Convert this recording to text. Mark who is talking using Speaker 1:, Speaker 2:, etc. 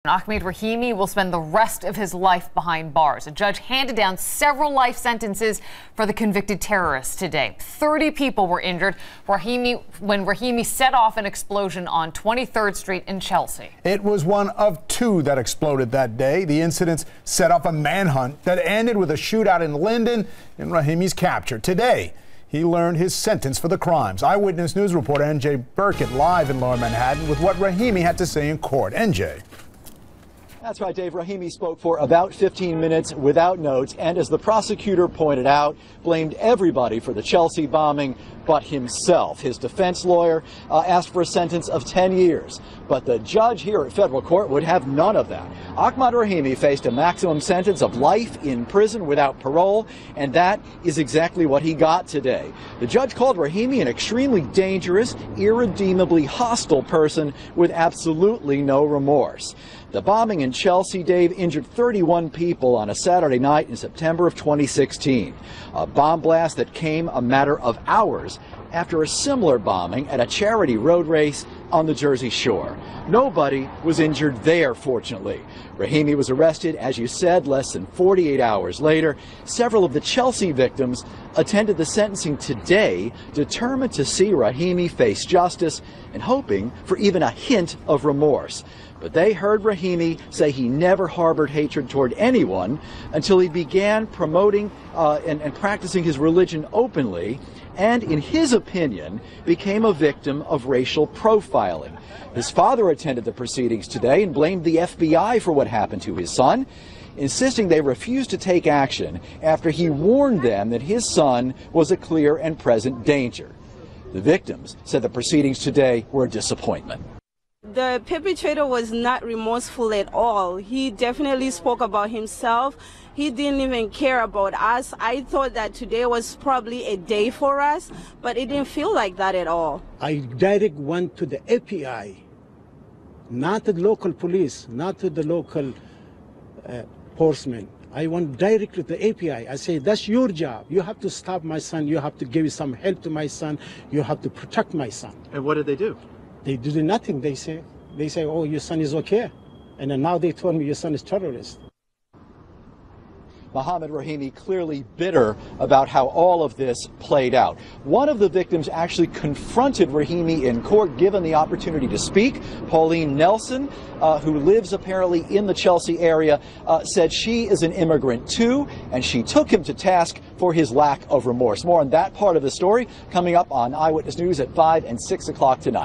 Speaker 1: Ahmad Rahimi will spend the rest of his life behind bars. A judge handed down several life sentences for the convicted terrorist today. 30 people were injured when Rahimi set off an explosion on 23rd Street in Chelsea.
Speaker 2: It was one of two that exploded that day. The incidents set off a manhunt that ended with a shootout in Linden and Rahimi's capture. Today, he learned his sentence for the crimes. Eyewitness News reporter NJ Burkett live in Lower Manhattan with what Rahimi had to say in court. NJ.
Speaker 3: That's right, Dave. Rahimi spoke for about 15 minutes without notes, and as the prosecutor pointed out, blamed everybody for the Chelsea bombing but himself. His defense lawyer asked for a sentence of 10 years, but the judge here at federal court would have none of that. Ahmad Rahimi faced a maximum sentence of life in prison without parole, and that is exactly what he got today. The judge called Rahimi an extremely dangerous, irredeemably hostile person with absolutely no remorse. The bombing in Chelsea, Dave, injured 31 people on a Saturday night in September of 2016. A bomb blast that came a matter of hours after a similar bombing at a charity road race on the Jersey Shore. Nobody was injured there, fortunately. Rahimi was arrested, as you said, less than 48 hours later. Several of the Chelsea victims attended the sentencing today, determined to see Rahimi face justice and hoping for even a hint of remorse. But they heard Rahimi say he never harbored hatred toward anyone until he began promoting and practicing his religion openly, and in his opinion, became a victim of racial profiling. His father attended the proceedings today and blamed the FBI for what happened to his son, insisting they refused to take action after he warned them that his son was a clear and present danger. The victims said the proceedings today were a disappointment.
Speaker 4: The perpetrator was not remorseful at all. He definitely spoke about himself. He didn't even care about us. I thought that today was probably a day for us, but it didn't feel like that at all.
Speaker 5: I direct went to the FBI, not the local police, not to the local horsemen. I went directly to the API. I say, that's your job. You have to stop my son. You have to give some help to my son. You have to protect my son.
Speaker 3: And what did they do?
Speaker 5: They did nothing. They say, oh, your son is okay. And then now they told me your son is terrorist.
Speaker 3: Ahmad Rahimi clearly bitter about how all of this played out. One of the victims actually confronted Rahimi in court, given the opportunity to speak. Pauline Nelson, who lives apparently in the Chelsea area, said she is an immigrant too, and she took him to task for his lack of remorse. More on that part of the story coming up on Eyewitness News at 5 and 6 o'clock tonight.